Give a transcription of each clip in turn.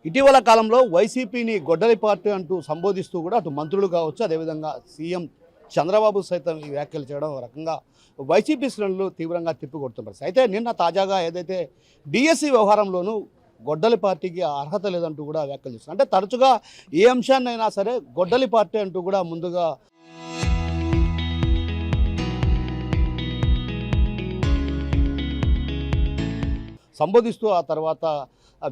ఇటీవల కాలంలో వైసీపీని గొడ్డలి పార్టీ అంటూ సంబోధిస్తూ కూడా అటు మంత్రులు కావచ్చు, అదేవిధంగా సీఎం చంద్రబాబు సైతం ఈ వ్యాఖ్యలు చేయడం ఒక రకంగా వైసీపీ శ్రేణులు తీవ్రంగా తిప్పికొడుతున్నారు. అయితే నిన్న తాజాగా ఏదైతే డిఎస్సి వ్యవహారంలోనూ గొడ్డలి పార్టీకి అర్హత లేదంటూ కూడా వ్యాఖ్యలు చేస్తున్నారు. అంటే తరచుగా ఏ అంశాన్నైనా సరే గొడ్డలి పార్టీ అంటూ కూడా ముందుగా సంబోధిస్తూ ఆ తర్వాత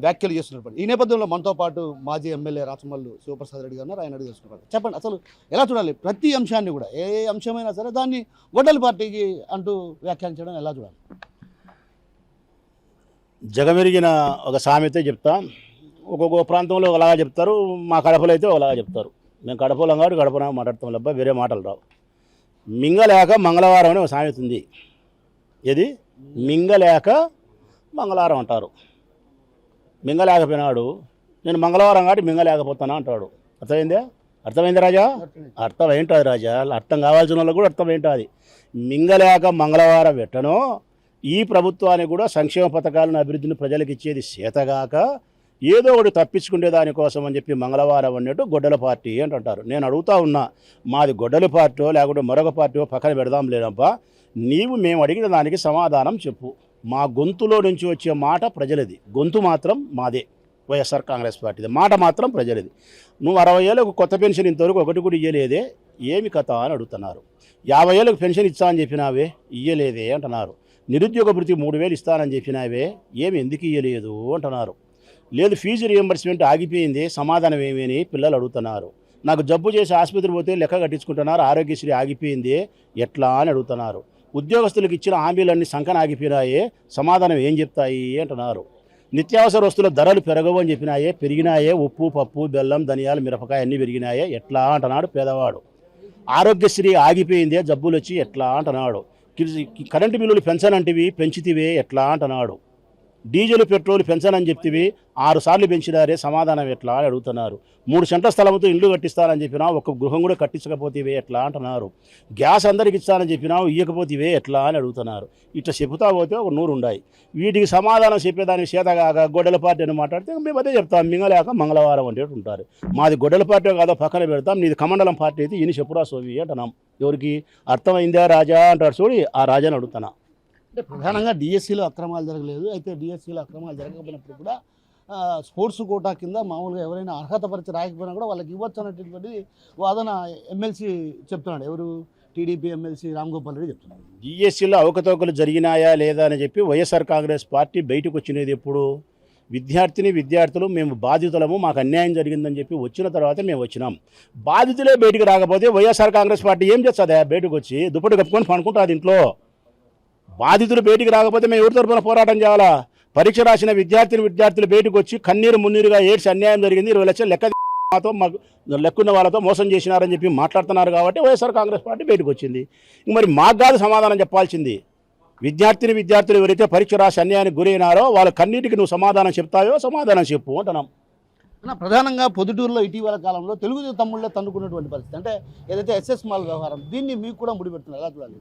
వ్యాఖ్యలు చేస్తున్నారు. ఈ నేపథ్యంలో మనతో పాటు మాజీ ఎమ్మెల్యే రాచమల్లు శివప్రసాద్ రెడ్డి గారు ఉన్నారు. ఆయన అడిగి తెలుసుకున్నారు. చెప్పండి, అసలు ఎలా చూడాలి ప్రతి అంశాన్ని కూడా, ఏ అంశమైనా సరే దాన్ని గొడ్డలి పార్టీకి అంటూ వ్యాఖ్యానించడం ఎలా చూడాలి? జగమెరిగిన ఒక సామెత చెప్తా. ఒక్కొక్క ప్రాంతంలో ఒకలాగా చెప్తారు, మా కడపలో అయితే ఒకలాగా చెప్తారు. మేము కడపలో కాబట్టి కడపన మాట్లాడతాం తప్ప వేరే మాటలు రావు. మింగలేక మంగళవారం అని ఒక సామెత ఉంది. ఏది? మింగలేక మంగళవారం అంటారు. మింగలేకపోయినాడు, నేను మంగళవారం కాబట్టి మింగలేకపోతానా అంటాడు. అర్థమైంది రాజా? అర్థమేంటది రాజా? అర్థం కావాల్సిన వాళ్ళకు కూడా అర్థమేంటది. మింగలేక మంగళవారం పెట్టనో ఈ ప్రభుత్వానికి కూడా సంక్షేమ పథకాలను అభివృద్ధిని ప్రజలకు ఇచ్చేది చేతగాక ఏదో ఒకటి తప్పించుకునే దానికోసం అని చెప్పి మంగళవారం అన్నట్టు గొడ్డల పార్టీ అంటారు. నేను అడుగుతా ఉన్నా, మాది గొడ్డల పార్టీ లేకుంటే మరొక పార్టీ పక్కన పెడదాం లేదబ్బా, నీవు మేము అడిగిన దానికి సమాధానం చెప్పు. మా గొంతులో నుంచి వచ్చే మాట ప్రజలది, గొంతు మాత్రం మాదే, వైఎస్ఆర్ కాంగ్రెస్ పార్టీది, మాట మాత్రం ప్రజలది. నువ్వు 60 ఏళ్ళకు కొత్త పెన్షన్ ఇంతవరకు ఒకటి కూడా ఇయ్యలేదే, ఏమి కథ అని అడుగుతున్నారు. 50 ఏళ్ళకు పెన్షన్ ఇస్తా అని చెప్పినావే, ఇయ్యలేదే అంటున్నారు. నిరుద్యోగ భృతి 3000 ఇస్తానని చెప్పినావే, ఏమి ఎందుకు ఇయ్యలేదు అంటున్నారు. లేదు, ఫీజు రియంబర్స్మెంట్ ఆగిపోయింది, సమాధానం ఏమీ అని పిల్లలు అడుగుతున్నారు. నాకు జబ్బు చేసి ఆసుపత్రి పోతే లెక్క కట్టించుకుంటున్నారు, ఆరోగ్యశ్రీ ఆగిపోయింది ఎట్లా అని అడుగుతున్నారు. ఉద్యోగస్తులకు ఇచ్చిన హామీలన్నీ సంకన ఆగిపోయినాయే, సమాధానం ఏం చెప్తాయి అంటున్నారు. నిత్యావసర వస్తువుల ధరలు పెరగవు అని చెప్పినాయే, పెరిగినాయే. ఉప్పు, పప్పు, బెల్లం, ధనియాలు, మిరపకాయ అన్నీ పెరిగినాయే, ఎట్లా అంటున్నాడు పేదవాడు. ఆరోగ్యశ్రీ ఆగిపోయిందే, జబ్బులు వచ్చి ఎట్లా అంటున్నాడు. కరెంటు బిల్లులు పెంచనంటివి, పెంచితివే ఎట్లా అంటున్నాడు. డీజిల్ పెట్రోల్ పెంచనని చెప్తివి, 6 సార్లు పెంచినారే, సమాధానం ఎట్లా అని అడుగుతున్నారు. 3 సెంట్ల స్థలంతో ఇల్లు కట్టిస్తానని చెప్పినా ఒక గృహం కూడా కట్టించకపోతేవే ఎట్లా అంటున్నారు. గ్యాస్ అందరికి ఇస్తానని చెప్పినావు, ఇవ్వకపోతేవే ఎట్లా అని అడుగుతున్నారు. ఇట్లా చెబుతా పోతే ఒక 100 ఉన్నాయి. వీటికి సమాధానం చెప్పేదానికి చేతగాక గొడ్డల పార్టీ అని మాట్లాడితే మేము అదే చెప్తాం, మింగలేక మంగళవారం అంటే ఉంటారు. మాది గొడ్డల పార్టీ కాదో పక్కన పెడతాం, నీది కమండలం పార్టీ అయితే ఈయన చెప్పురా స్వామి అంటున్నాం. ఎవరికి అర్థమైందా రాజా అంటాడు చూడి, ఆ రాజాని అడుగుతున్నా. అంటే ప్రధానంగా డిఎస్సిలో అక్రమాలు జరగలేదు. అయితే డిఎస్సిలో అక్రమాలు జరగకపోయినప్పుడు కూడా స్పోర్ట్స్ కోటా కింద మామూలుగా ఎవరైనా అర్హత పరిచి రాయకపోయినా కూడా వాళ్ళకి ఇవ్వచ్చు అనేటటువంటి వాదన ఎమ్మెల్సీ చెప్తున్నాడు. ఎవరు? టీడీపీ ఎమ్మెల్సీ రామ్గోపాల్ రెడ్డి చెప్తున్నాడు. డిఎస్సీలో అవకతవకలు జరిగినాయా లేదా అని చెప్పి వైఎస్ఆర్ కాంగ్రెస్ పార్టీ బయటకు వచ్చినది ఎప్పుడు? విద్యార్థులు మేము బాధితులము, మాకు అన్యాయం జరిగిందని చెప్పి వచ్చిన తర్వాత మేము వచ్చినాం. బాధితులే బయటికి రాకపోతే వైఎస్ఆర్ కాంగ్రెస్ పార్టీ ఏం చేస్తుంది? బయటకు వచ్చి దుప్పటి కప్పుకొని పనుకుంటుంది ఇంట్లో. బాధితులు బయటికి రాకపోతే మేము ఎవరి తరఫున పోరాటం చేయాలా? పరీక్ష రాసిన విద్యార్థులు బయటకు వచ్చి కన్నీరు మున్నీరుగా ఏడ్చి అన్యాయం జరిగింది, 20 లక్షలు లెక్కతో మాకు లెక్కున్న వాళ్ళతో మోసం చేసినారని చెప్పి మాట్లాడుతున్నారు. కాబట్టి వైఎస్ఆర్ కాంగ్రెస్ పార్టీ బయటకు వచ్చింది. మరి మాకు కాదు సమాధానం చెప్పాల్సింది. విద్యార్థులు ఎవరైతే పరీక్ష రాసి అన్యాయానికి గురైనారో వాళ్ళ కన్నీటికి నువ్వు సమాధానం చెప్తావో సమాధానం చెప్పు అంటున్నాం. ప్రధానంగా పొద్దుటూరులో ఇటీవల కాలంలో తెలుగు తమ్ముళ్ళే తన్నుకున్నటువంటి పరిస్థితి, అంటే ఏదైతే ఎస్ఎస్ మాల్ వ్యవహారం, దీన్ని మీకు కూడా ముడిపెడుతున్నారు, ఎలా చూడాలి?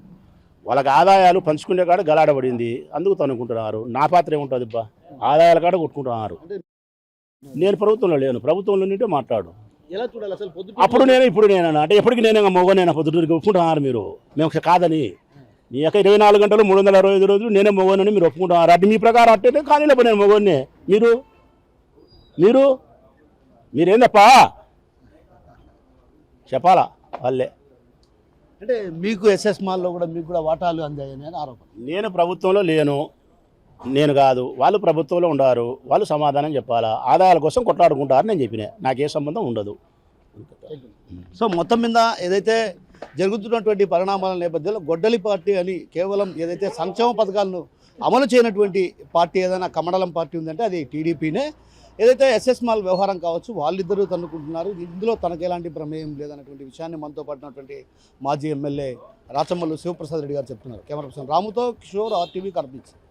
వాళ్ళకి ఆదాయాలు పంచుకునే కాడ గలాడబడింది, అందుకు తనుకుంటున్నారు. నా పాత్ర ఏముంటుంది బా? ఆదాయాల కాడ కొట్టుకుంటున్నారు. నేను ప్రభుత్వంలో లేను, ప్రభుత్వంలో నుండి మాట్లాడు. ఎలా చూడాలి అసలు? అప్పుడు నేను ఇప్పుడు నేను అంటే ఎప్పటికీ నేను మొగనేనా? పొద్దుటూరికి ఒప్పుకుంటున్నారు మీరు, మేము కాదని. నీ యొక్క 24 గంటలు 365 రోజులు నేనే మొగోనని మీరు ఒప్పుకుంటున్నారు. అంటే మీ ప్రకారం అంటే కానీ లేకపోతే నేను మొగోనే. మీరేందప్పా చెప్పాలా? వాళ్ళే అంటే మీకు ఎస్ఎస్ మాల్లో కూడా మీకు కూడా వాటాలు అందాయని ఆరోపణ. నేను ప్రభుత్వంలో లేను, నేను కాదు, వాళ్ళు ప్రభుత్వంలో ఉండారు, వాళ్ళు సమాధానం చెప్పాలా. ఆదాయాల కోసం కొట్లాడుకుంటారు నేను చెప్పిన, నాకే సంబంధం ఉండదు. సో మొత్తం మీద ఏదైతే జరుగుతున్నటువంటి పరిణామాల నేపథ్యంలో గొడ్డలి పార్టీ అని కేవలం ఏదైతే సంక్షేమ పథకాలను అమలు చేయనటువంటి పార్టీ ఏదైనా కమడలం పార్టీ ఉందంటే అది టీడీపీనే. ఏదైతే ఎస్ఎస్ మాల్ వ్యవహారం కావచ్చు, వాళ్ళిద్దరూ తన్నుకుంటున్నారు, ఇందులో తనకు ఎలాంటి ప్రమేయం లేదన్నటువంటి విషయాన్ని మనతో పడినటువంటి మాజీ ఎమ్మెల్యే రాచమల్లు శివప్రసాద్ రెడ్డి గారు చెప్తున్నారు. కెమెరా పర్సన్ రాముతో కిషోర్, RTV కనిపించింది.